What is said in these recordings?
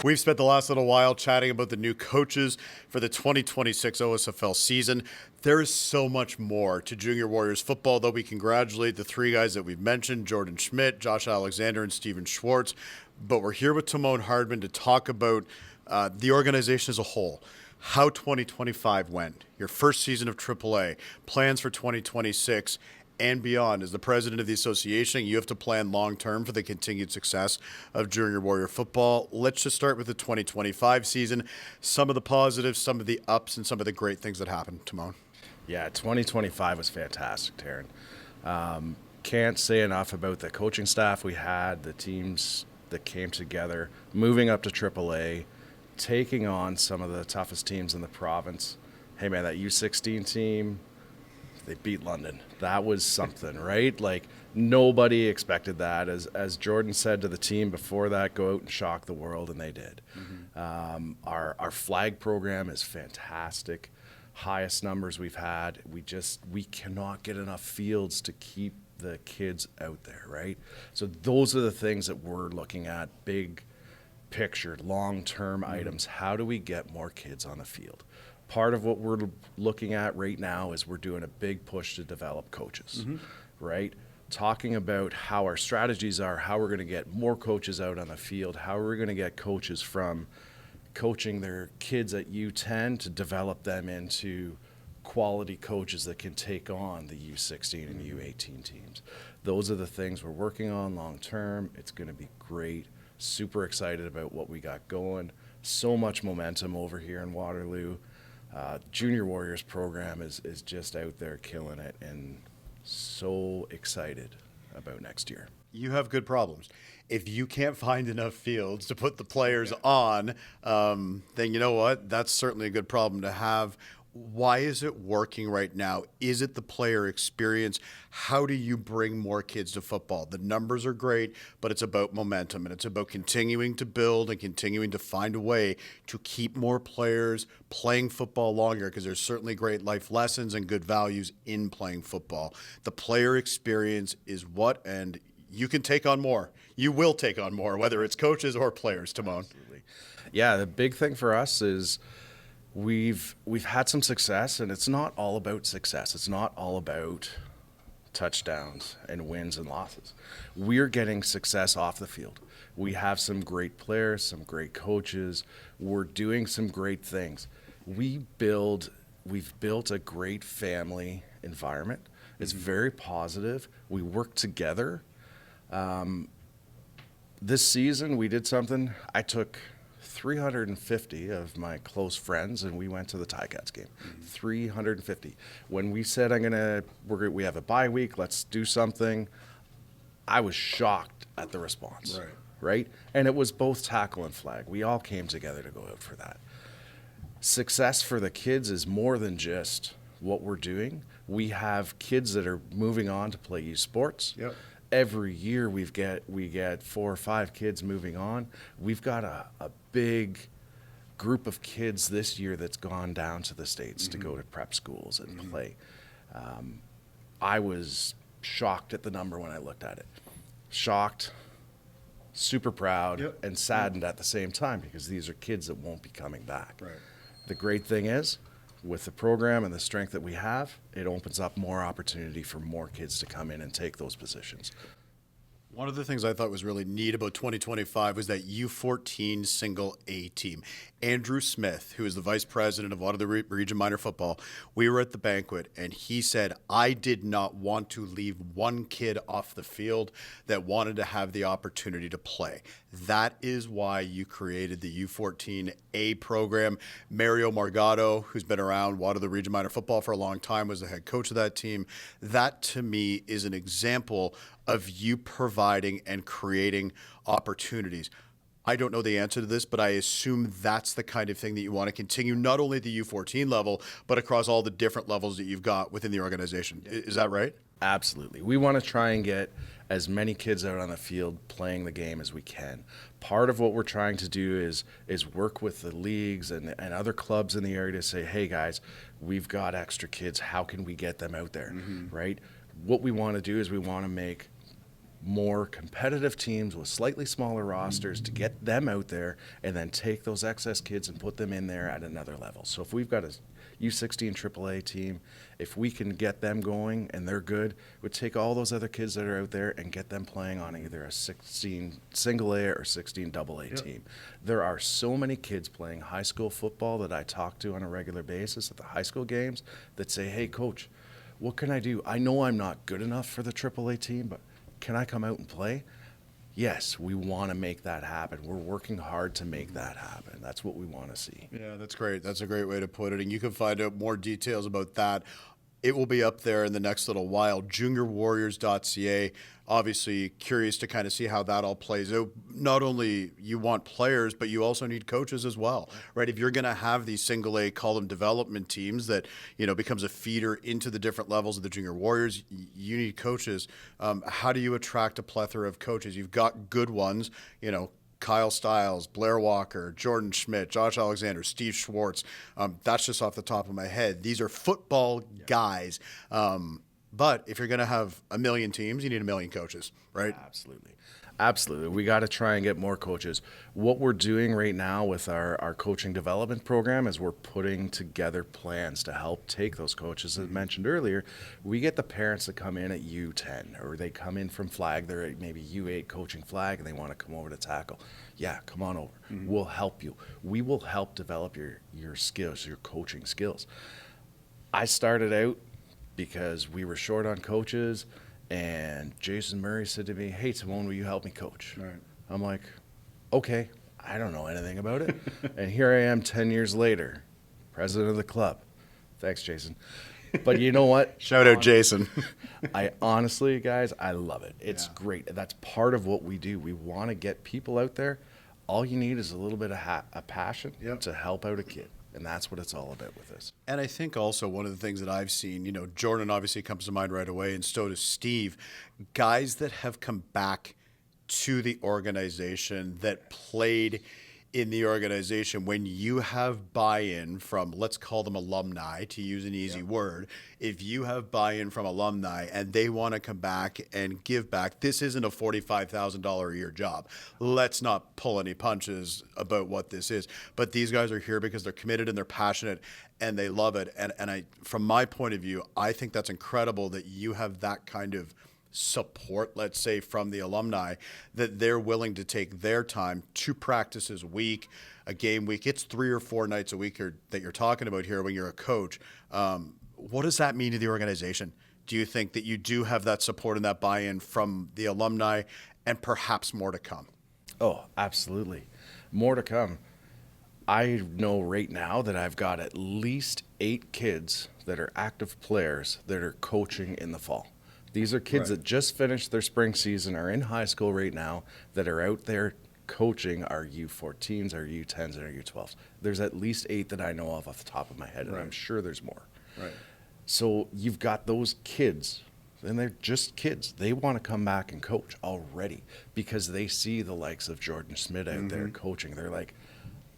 We've spent the last little while chatting about the new coaches for the 2026 OSFL season. There is so much more to Junior Warriors football, though we congratulate the three guys that we've mentioned, Jordan Schmidt, Josh Alexander, and Steven Schwartz. But we're here with Tymon Hardman to talk about the organization as a whole, how 2025 went, your first season of AAA, plans for 2026, and beyond. As the president of the association, you have to plan long-term for the continued success of Junior Warrior football. Let's just start with the 2025 season, some of the positives, some of the ups, and some of the great things that happened. Tymon. Yeah, 2025 was fantastic, Taryn. Can't say enough about the coaching staff we had, the teams that came together, moving up to AAA, taking on some of the toughest teams in the province. Hey, man, that U16 team, they beat London. That was something, right? Like, nobody expected that. As Jordan said to the team before that, go out and shock the world, and they did. Mm-hmm. Our flag program is fantastic. Highest numbers we've had. We cannot get enough fields to keep the kids out there, right? So those are the things that we're looking at, big picture, long-term items. How do we get more kids on the field? Part of what we're looking at right now is we're doing a big push to develop coaches, right? Talking about how our strategies are, how we're going to get more coaches out on the field, how we're going to get coaches from coaching their kids at U10 to develop them into quality coaches that can take on the U16 and U18 teams. Those are the things we're working on long term. It's going to be great. Super excited about what we got going. So much momentum over here in Waterloo. Junior Warriors program is just out there killing it, and so excited about next year. You have good problems. If you can't find enough fields to put the players on, then you know what? That's certainly a good problem to have. Why is it working right now? Is it the player experience? How do you bring more kids to football? The numbers are great, but it's about momentum, and it's about continuing to build and continuing to find a way to keep more players playing football longer, because there's certainly great life lessons and good values in playing football. The player experience is what, and you can take on more. You will take on more, whether it's coaches or players, Tymon. Absolutely. Yeah, the big thing for us is We've had some success, and it's not all about success. It's not all about touchdowns and wins and losses. We're getting success off the field. We have some great players, some great coaches. We're doing some great things. We've built a great family environment. It's very positive. We work together. This season, we did something. I took 350 of my close friends, and we went to the Ticats game. 350. When we said we have a bye week, let's do something, I was shocked at the response. Right? And it was both tackle and flag. We all came together to go out for that. Success for the kids is more than just what we're doing. We have kids that are moving on to play youth sports. Yep. Every year we get 4 or 5 kids moving on. We've got a big group of kids this year that's gone down to the States to go to prep schools and play. I was shocked at the number when I looked at it. Shocked, super proud, and saddened at the same time, because these are kids that won't be coming back. Right. The great thing is, with the program and the strength that we have, it opens up more opportunity for more kids to come in and take those positions. One of the things I thought was really neat about 2025 was that U14 single A team. Andrew Smith, who is the vice president of Waterloo Region Minor Football, we were at the banquet, and he said, I did not want to leave one kid off the field that wanted to have the opportunity to play. That is why you created the U14A program. Mario Margado, who's been around Waterloo Region Minor Football for a long time, was the head coach of that team. That, to me, is an example of you providing and creating opportunities. I don't know the answer to this, but I assume that's the kind of thing that you want to continue, not only at the U14 level, but across all the different levels that you've got within the organization. Is that right? Absolutely. We want to try and get as many kids out on the field playing the game as we can. Part of what we're trying to do is work with the leagues and other clubs in the area to say, hey guys, we've got extra kids. How can we get them out there, right? What we want to do is we want to make more competitive teams with slightly smaller rosters to get them out there and then take those excess kids and put them in there at another level. So if we've got a U16 AAA team, if we can get them going and they're good, we'd take all those other kids that are out there and get them playing on either a 16 single A or 16 double A team. There are so many kids playing high school football that I talk to on a regular basis at the high school games that say, hey, coach, what can I do? I know I'm not good enough for the AAA team, but can I come out and play? Yes, we want to make that happen. We're working hard to make that happen. That's what we want to see. Yeah, that's great. That's a great way to put it. And you can find out more details about that. It will be up there in the next little while. juniorwarriors.ca. Obviously, curious to kind of see how that all plays out. Not only you want players, but you also need coaches as well, right? If you're going to have these single A, call them development teams that, becomes a feeder into the different levels of the Junior Warriors, you need coaches. How do you attract a plethora of coaches? You've got good ones, Kyle Stiles, Blair Walker, Jordan Schmidt, Josh Alexander, Steve Schwartz. That's just off the top of my head. These are football guys. But if you're going to have a million teams, you need a million coaches, right? Absolutely. We got to try and get more coaches. What we're doing right now with our coaching development program is we're putting together plans to help take those coaches. As mentioned earlier, we get the parents that come in at U10 or they come in from flag. They're at maybe U8 coaching flag and they want to come over to tackle. Yeah, come on over. We'll help you. We will help develop your skills, your coaching skills. I started out because we were short on coaches, and Jason Murray said to me, hey, Tymon, will you help me coach? Right. I'm like, okay, I don't know anything about it. And here I am 10 years later, president of the club. Thanks, Jason. But you know what? Shout out, Jason. I honestly, guys, I love it. It's great. That's part of what we do. We want to get people out there. All you need is a little bit of a passion to help out a kid. And that's what it's all about with this. And I think also one of the things that I've seen, Jordan obviously comes to mind right away, and so does Steve. Guys that have come back to the organization, that played in the organization, when you have buy-in from, let's call them alumni, to use an easy word, if you have buy-in from alumni and they want to come back and give back, this isn't a $45,000 a year job. Let's not pull any punches about what this is. But these guys are here because they're committed and they're passionate and they love it. And I, from my point of view, I think that's incredible that you have that kind of support, let's say, from the alumni, that they're willing to take their time, 2 practices a week, a game week. It's 3 or 4 nights a week that you're talking about here when you're a coach. What does that mean to the organization? Do you think that you do have that support and that buy-in from the alumni, and perhaps more to come? Oh, absolutely. More to come. I know right now that I've got at least 8 kids that are active players that are coaching in the fall. These are kids that just finished their spring season, are in high school right now, that are out there coaching our U14s, our U10s, and our U12s. There's at least 8 that I know of off the top of my head, and I'm sure there's more. Right. So you've got those kids, and they're just kids. They want to come back and coach already because they see the likes of Jordan Schmidt out there coaching. They're like,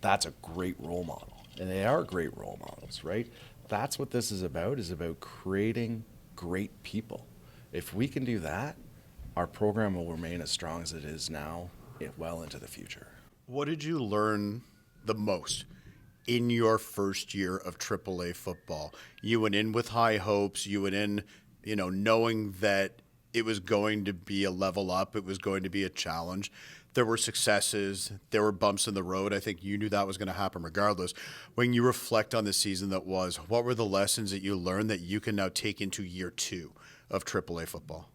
that's a great role model. And they are great role models, right? That's what this is about creating great people. If we can do that, our program will remain as strong as it is now, well into the future. What did you learn the most in your first year of AAA football? You went in with high hopes. You went in, knowing that it was going to be a level up. It was going to be a challenge. There were successes. There were bumps in the road. I think you knew that was going to happen regardless. When you reflect on the season that was, what were the lessons that you learned that you can now take into year 2 of AAA football?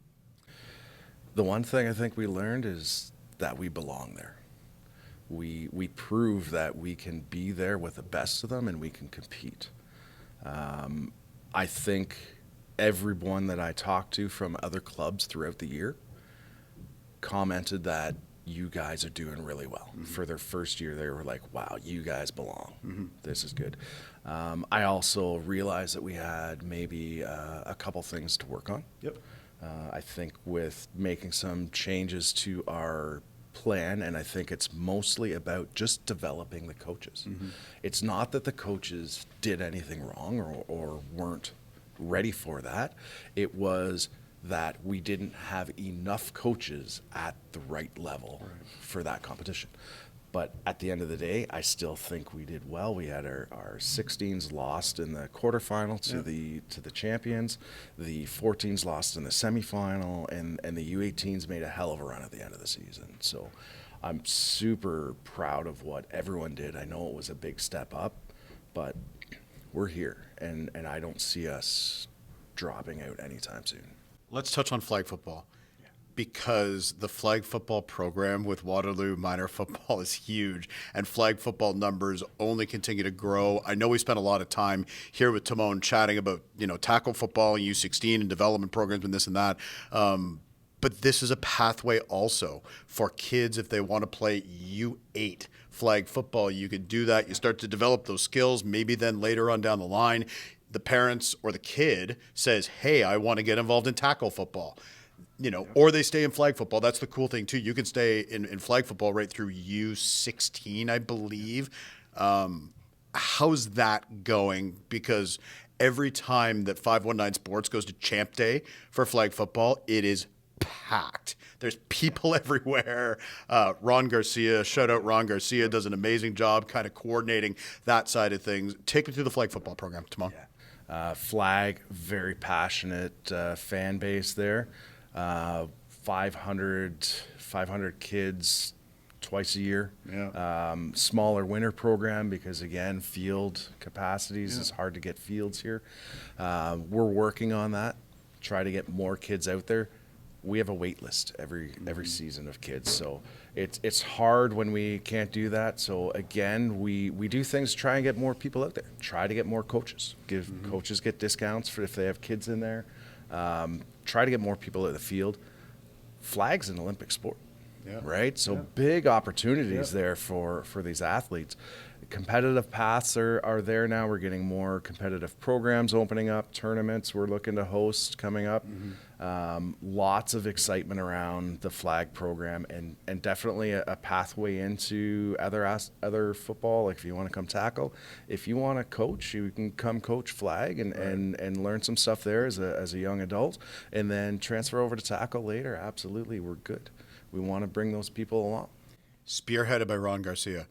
The one thing I think we learned is that we belong there. We prove that we can be there with the best of them and we can compete. I think everyone that I talked to from other clubs throughout the year commented that you guys are doing really well. For their first year, they were like, wow, you guys belong. This is good. I also realized that we had maybe a couple things to work on. I think with making some changes to our plan, and I think it's mostly about just developing the coaches. It's not that the coaches did anything wrong or weren't ready for that. It was that we didn't have enough coaches at the right level for that competition. But at the end of the day, I still think we did well. We had our 16s lost in the quarterfinal to the champions. The 14s lost in the semifinal, and the U18s made a hell of a run at the end of the season. So I'm super proud of what everyone did. I know it was a big step up, but we're here, and I don't see us dropping out anytime soon. Let's touch on flag football, because the flag football program with Waterloo minor football is huge, and flag football numbers only continue to grow. I know we spent a lot of time here with Tymon chatting about, tackle football and U16 and development programs and this and that. But this is a pathway also for kids if they want to play U8 flag football. You could do that. You start to develop those skills. Maybe then later on down the line, the parents or the kid says, hey, I want to get involved in tackle football. Or they stay in flag football. That's the cool thing, too. You can stay in flag football right through U16, I believe. How's that going? Because every time that 519 Sports goes to Champ Day for flag football, it is packed. There's people everywhere. Ron Garcia, shout out Ron Garcia, does an amazing job kind of coordinating that side of things. Take me through the flag football program, Tymon. Flag, very passionate fan base there. 500 Kids twice a year. Smaller winter program because, again, field capacities is hard to get fields here. We're working on that, try to get more kids out there. We have a wait list every season of kids, so it's hard when we can't do that. So again, we do things to try and get more people out there, try to get more coaches, coaches get discounts for if they have kids in there. Try to get more people at the field. Flag's an Olympic sport, right? So big opportunities there for these athletes. Competitive paths are there now. We're getting more competitive programs opening up, tournaments we're looking to host coming up. Lots of excitement around the flag program, and definitely a pathway into other football. Like if you want to come tackle, if you want to coach, you can come coach flag and learn some stuff there as a young adult, and then transfer over to tackle later. Absolutely, we're good. We want to bring those people along. Spearheaded by Ron Garcia.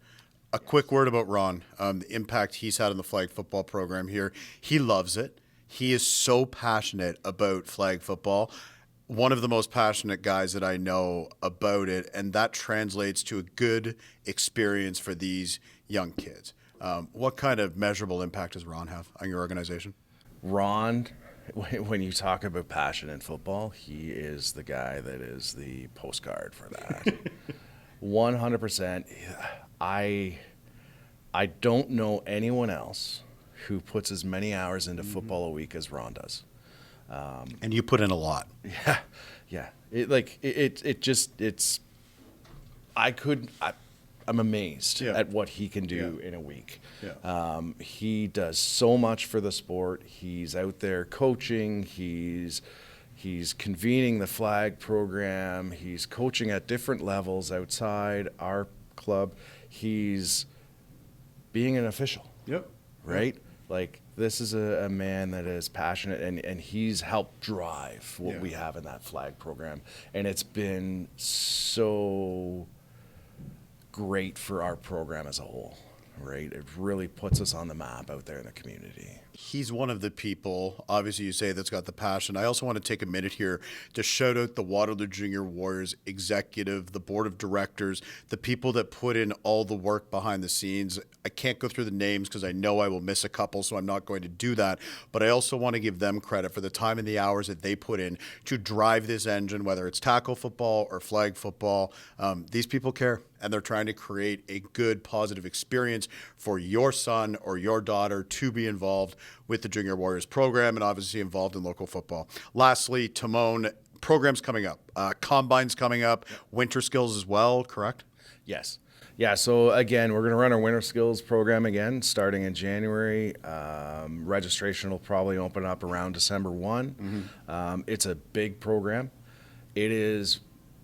A quick word about Ron, the impact he's had on the flag football program here. He loves it. He is so passionate about flag football. One of the most passionate guys that I know about it, and that translates to a good experience for these young kids. What kind of measurable impact does Ron have on your organization? Ron, when you talk about passion in football, he is the guy that is the postcard for that. 100%. I don't know anyone else who puts as many hours into football a week as Ron does. And you put in a lot. Yeah. I'm amazed at what he can do in a week. He does so much for the sport. He's out there coaching. He's convening the flag program. He's coaching at different levels outside our club. He's being an official. Right? Like, this is a man that is passionate, and he's helped drive what we have in that flag program. And it's been so great for our program as a whole, right? It really puts us on the map out there in the community. He's one of the people, obviously you say, that's got the passion. I also want to take a minute here to shout out the Waterloo Jr Warriors executive, the board of directors, the people that put in all the work behind the scenes. I can't go through the names because I know I will miss a couple, so I'm not going to do that. But I also want to give them credit for the time and the hours that they put in to drive this engine, whether it's tackle football or flag football. These people care, and they're trying to create a good, positive experience for your son or your daughter to be involved with the Junior Warriors program and obviously involved in local football. Lastly, Tymon, programs coming up, combines coming up, winter skills as well, correct? Yes. Yeah, so again, we're going to run our winter skills program again starting in January. Registration will probably open up around December 1. It's a big program. It is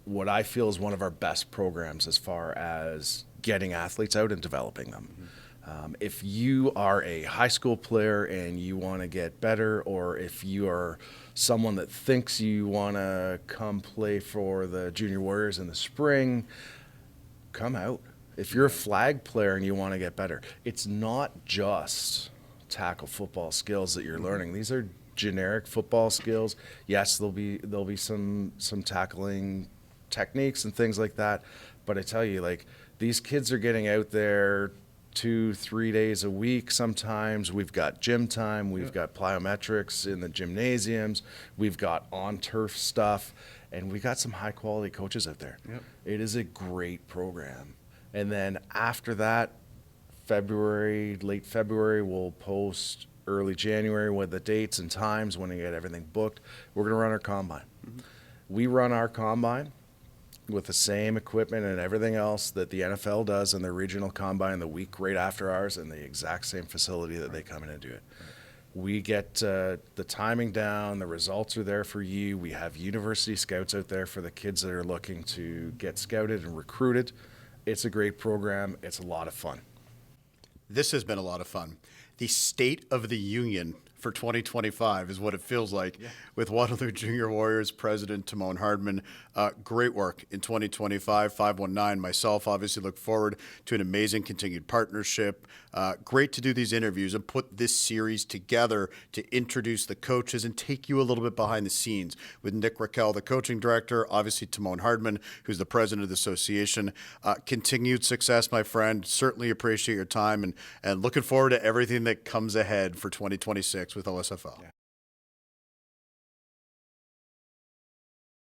what I feel is one of our best programs as far as getting athletes out and developing them. If you are a high school player and you want to get better, or if you are someone that thinks you want to come play for the Junior Warriors in the spring, come out. If you're a flag player and you want to get better, it's not just tackle football skills that you're learning. These are generic football skills. Yes, there'll be some tackling techniques and things like that, but I tell you, like, these kids are getting out there 2-3 days a week. Sometimes we've got gym time, we've got plyometrics in the gymnasiums, we've got on turf stuff, and we got some high quality coaches out there. It is a great program. And then after that, late February, we'll post early January with the dates and times when we get everything booked. We're going to run our combine. We run our combine with the same equipment and everything else that the NFL does in their regional combine the week right after ours, in the exact same facility that they come in and do it. We get the timing down, the results are there for you. We have university scouts out there for the kids that are looking to get scouted and recruited. It's a great program. It's a lot of fun. This has been a lot of fun. The State of the Union for 2025 is what it feels like with Waterloo Jr Warriors President Tymon Hardman. Great work in 2025. 519. Myself, obviously, look forward to an amazing continued partnership. Great to do these interviews and put this series together to introduce the coaches and take you a little bit behind the scenes with Nick Raquel, the coaching director, obviously Tymon Hardman, who's the president of the association. Continued success, my friend. Certainly appreciate your time and looking forward to everything that comes ahead for 2026 with OSFL.